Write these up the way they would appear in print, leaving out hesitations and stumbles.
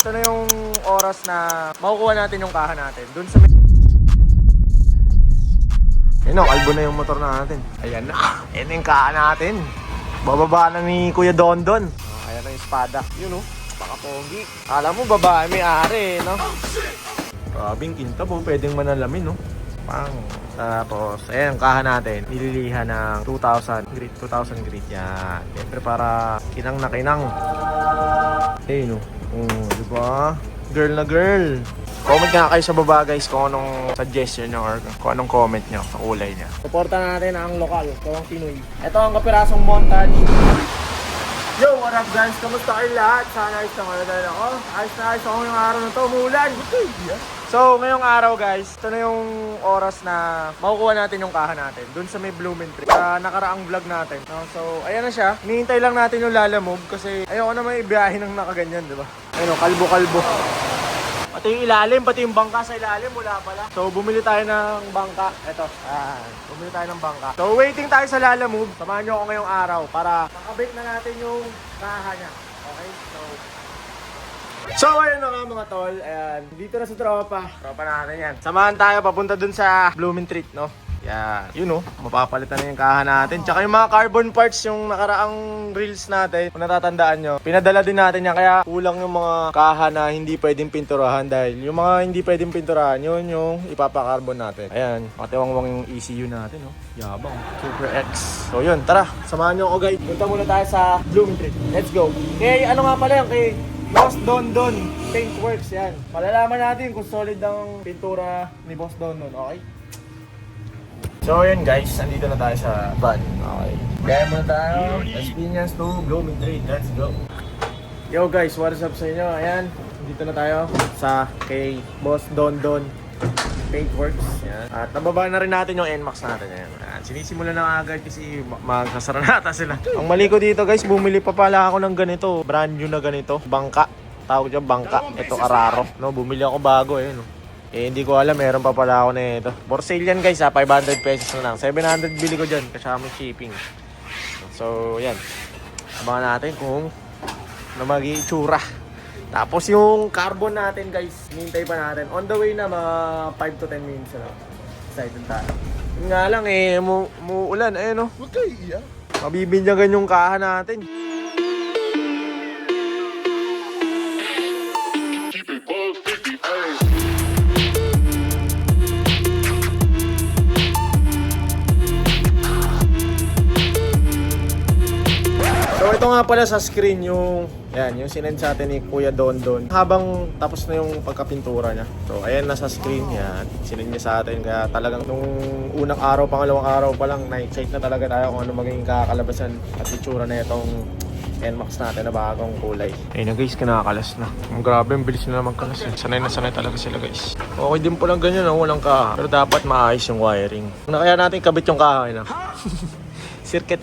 Ito na yung oras na makukuha natin yung kaha natin. Doon sa may... Ayun o, kalbo na yung motor natin. Ayan na. Ayan na yung kaha natin. Bababa na ni Kuya Dondon. Ayan na yung espada. Yun o, pakapogi. Alam mo, babae may ari, no? Grabing kinta po, pwedeng manalamin, no? Pang. Tapos, ayan, yung kaha natin. Nililihan ng 2,000 grit. 2,000 grit. Yan. Siyempre para kinang na kinang. Ayun o. Diba? Girl na girl. Comment nga kayo sa baba guys kung anong suggestion nyo or kung anong comment nyo sa kulay niya. Suporta natin ang lokal, kawang Pinoy. Ito ang kapirasong montage. Yo, what up guys? Kamusta kayo lahat? Sana ayos na kayo dahil ako. Ayos na ayos ako ngayong araw na to. Umulan. So, ngayong araw guys, ito na yung oras na makukuha natin yung kaha natin. Doon sa may Blooming Tree. Sa nakaraang vlog natin. No? So, ayan na siya. Hinihintay lang natin yung lalamove kasi ayoko na may ibiyahe ng nakaganyan, di ba? Ayun o, kalbo-kalbo. Pati yung ilalim, pati yung bangka sa ilalim, wala pala. So, bumili tayo ng bangka. Eto, bumili tayo ng bangka. So, waiting tayo sa lalamove. Samahan nyo ako ngayong araw para makabake na natin yung kaha niya. Okay? So, ayun na nga mga tol. Ayan, dito na sa tropa. Tropa natin yan. Samahan tayo papunta dun sa Blooming Tree, no? Yan, yun o, mapapalitan na yung kaha natin. Tsaka yung mga carbon parts, yung nakaraang reels natin, kung natatandaan nyo, pinadala din natin yan. Kaya kulang yung mga kaha na hindi pwedeng pinturahan. Dahil yung mga hindi pwedeng pinturahan, yun yung ipapakarbon natin. Ayan, matiwangwang yung ECU natin, no? Yabang, Super X. So yun, tara, samahan nyo ako guys. Punta muna tayo sa Blooming Tree. Let's go. Kay ano nga pala yan, kay Boss Dondon Paintworks, yan. Malalaman natin kung solid ang pintura ni Boss Dondon, okay? So yun guys, andito na tayo sa van. Okay. Gaya muna tayo. Experience to Blooming Tree. Let's go. Yo guys, what's up sa inyo? Ayan, dito na tayo sa kay Boss Dondon Paintworks. Ayan. At nababa na rin natin yung NMAX natin. Ayan. Ayan. Sinisimulan na agad kasi magsasara nata sila. Ang mali ko dito guys, bumili pa pala ako ng ganito. Brand new na ganito. Bangka. Tawag dyan bangka. Ito Araro. No, bumili ako bago eh. No? Eh, hindi ko alam, meron pa pala ako na ito. For sale yan guys ha, 500 pesos na lang. 700 bili ko dyan, kasama shipping. So, yan. Abangan natin kung na mag-iitsura. Tapos yung carbon natin guys, hinintay pa natin. On the way na, mga 5 to 10 minutes na. Excited tayo. Yun nga lang eh, umuulan. Eh no? Huwag kayo iiyak. Mabibinyagan yung kaha natin. So ito nga pala sa screen yung sinend sa atin ni Kuya Dondon habang tapos na yung pagkapintura niya. So ayan nasa screen yan, sinend niya sa atin kaya talagang nung unang araw, pangalawang araw pa lang na-excite na talaga tayo kung ano magiging kakalabasan at itsura na itong NMAX natin na bagong kulay. Ayun na guys, kinakalas na. Grabe, ang bilis na naman kalas eh. Sanay na sanay talaga sila guys. Okay din po lang ganyan, walang kaha. Pero dapat maayos yung wiring. Kaya natin kabit yung kaha na. Circuit.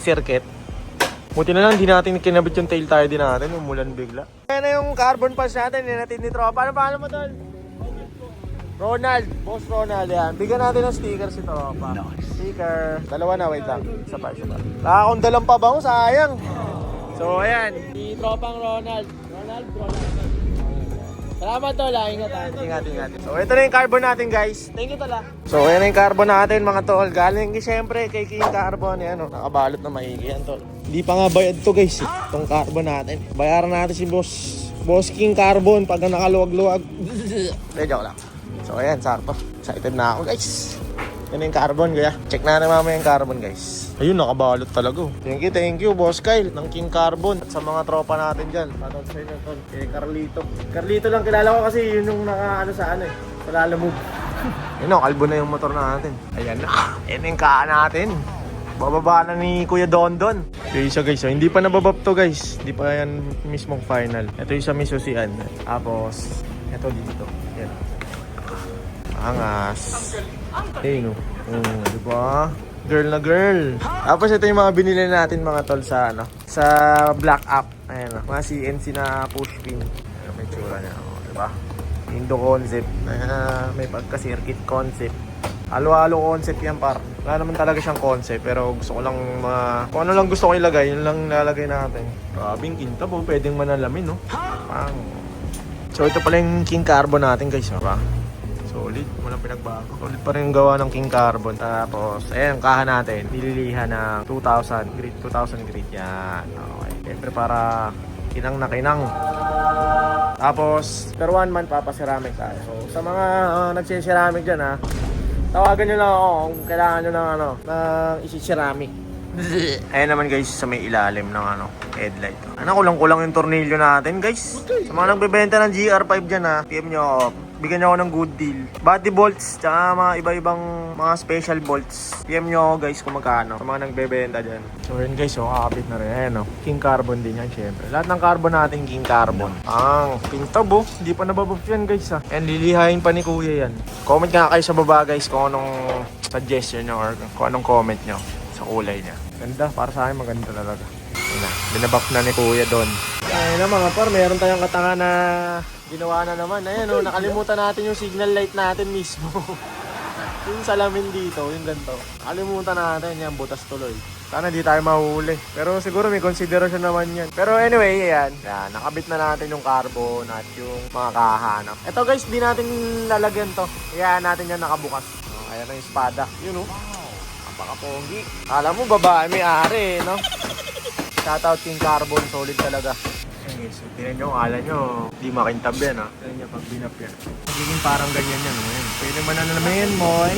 Buti na lang, di natin kinabit yung tail tire din natin, umulan bigla. Ayan na yung carbon parts natin, yan natin ni Tropa. Ano pangalan mo tol? Ronald, Boss Ronald yan. Bigyan natin ng sticker si Tropa. Sticker. Dalawa na, wait lang. Isa pa. Nakakundalang pa ba mo? Sayang. So ayan, si Tropang Ronald. Salamat tol, ingat. So ito na yung carbon natin guys. Thank you tol. So ayan na yung carbon natin mga tol. Galing siyempre kay King Carbon. Yan o, nakabalot na maigi yan tol. Hindi pa nga bayad to guys, itong carbon natin. Bayaran natin si Boss King Carbon pag nakaluwag-luwag. Joke lang. So ayan, sakto. Excited na ako guys. Yan yung carbon kaya. Check natin mamaya yung carbon guys. Ayun, nakabalot talaga. Thank you Boss Kyle ng King Carbon. At sa mga tropa natin dyan. Patot sa inyo tol. Kay Carlito. Carlito lang kilala ko kasi yun yung naka sa lalamove. Yun o, kalbo na yung motor natin. Ayan na. Yan yung kaha natin. Bababa na ni Kuya Dondon. Yung isa guys, so hindi pa nababab to guys. Hindi pa yan mismong final. Ito yung sa Misusian. Tapos, ito dito. Yan. Angas. Ayun o. Diba? Girl na girl. Tapos ito yung mga binili natin mga tol sa sa Black App. Ayan o. Mga CNC na push pin. Ayan, may tsura niya. O, diba? Indo concept. May pagka-circuit concept. Halo-halo concept yan par. Wala naman talaga siyang concept pero gusto ko lang kung ano lang gusto ko ilagay, yun lang lalagay natin. Grabing kinta po, pwedeng manalamin no. Pang. So ito pala yung King Carbon natin guys, diba? Solid, walang pinagbago. Solid pa rin yung gawa ng King Carbon. Tapos, ayan, ang kaha natin. Nililihan ng 2,000 grit. 2,000 grit yan. Okay. Siyempre para kinang na kinang. Tapos, per 1 month papaceramic tayo. So, sa mga nagsiceramic dyan ha, tawagan nyo lang ako kung kailangan nyo ng isi-ceramic. Ayan naman guys, sa may ilalim ng headlight. Kulang-kulang yung tornilyo natin guys. Sa mga nagbebenta ng GR5 dyan ha, PM nyo ako. Bigyan nyo ako ng good deal. Body bolts, tsaka mga iba-ibang mga special bolts. PM nyo ako guys kung magkano. Sa mga nagbebenta dyan. So yun guys, kakapit na rin. Ayan King Carbon din yan syempre. Lahat ng carbon natin King Carbon. Pink tab hindi pa nababuff yan guys ha. And lilihain pa ni kuya yan. Comment nga kayo sa baba guys kung anong suggestion nyo or kung anong comment nyo sa kulay niya. Ganda, para sa akin maganda talaga. Ayun na, binabuff na ni kuya doon. Ayun na mga par, meron tayong katanga na ginawa na naman. Ayan nakalimutan natin yung signal light natin mismo. Yung salamin dito, yung ganito. Nakalimutan natin yan, butas tuloy. Sana di tayo mahuli. Pero siguro may consideration naman yan. Pero anyway, yan, nakabit na natin yung carbon at yung mga kahanap. Ito guys, di natin lalagyan to. Kaya natin yan nakabukas. Ayan na yung espada. Yun napaka-pogi. Alam mo, babae may ari, no? Shoutout King Carbon, solid talaga. So, tingnan nyo, akala nyo, di makintab yan, ha? Tingnan nyo, pag binap yan. Magiging parang ganyan yan, no? Pwede man na naman yan, moy.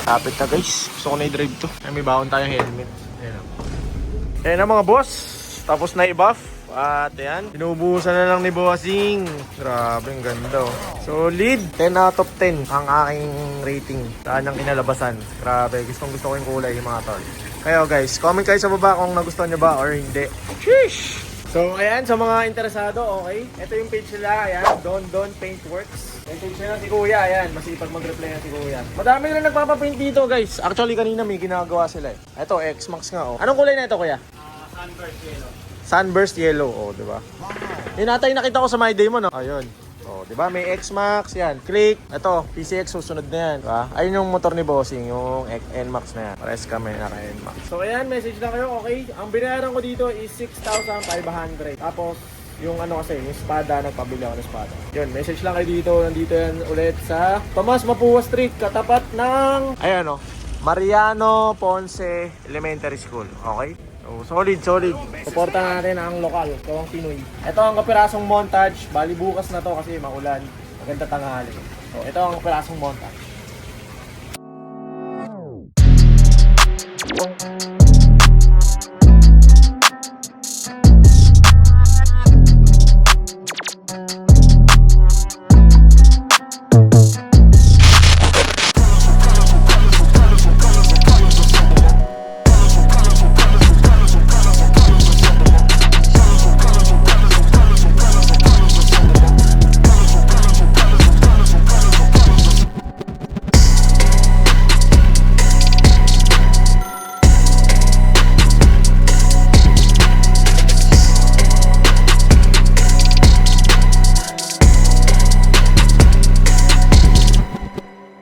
Kapit na, guys. Gusto ko na i-drive to. Ay, may baon tayong helmet. Ayan na, mga boss. Tapos na i-buff. At yan, pinubuhusan na lang ni Bossing. Grabe, ang ganda. Solid. 10 out of 10 ang aking rating. Saan ang kinalabasan. Grabe, gustong-gusto ko yung kulay, yung mga tol. Kayo guys, comment kayo sa baba kung nagustuhan nyo ba or hindi. Sheesh! So, ayan, sa mga interesado, okay. Ito yung page nila, ayan, Don Paintworks. Yung page nila si Kuya, ayan, masipag mag-reply na si Kuya. Madami nila nagpapapaint dito, guys. Actually, kanina may ginagawa sila eh. Ito, X-Max nga, oh. Anong kulay na ito, Kuya? Sunburst yellow. Sunburst yellow, oh, di ba? Wow. Yun ata yung nakita ko sa My Day mo, no? Ayun. Oh, di ba? May X-Max, yan. Click. Ito, PCX susunod na yan, di ba? Ayun yung motor ni Bossing, yung NMAX na yan. Pares kami naka-NMAX. So, ayan, message na kayo, okay? Ang binayaran ko dito is 6,500. Tapos, yung kasi, yung espada, nagpabili ako ng espada. Yun, message lang kayo dito. Nandito yan ulit sa Tomas Mapua Street, katapat ng, ayan, Mariano Ponce Elementary School, okay? So, solid. Suporta natin ang lokal, ang Pinoy. Ito ang kapirasong montage. Bali bukas na to kasi maulan. Maganda tanghali. So, ito ang kapirasong montage.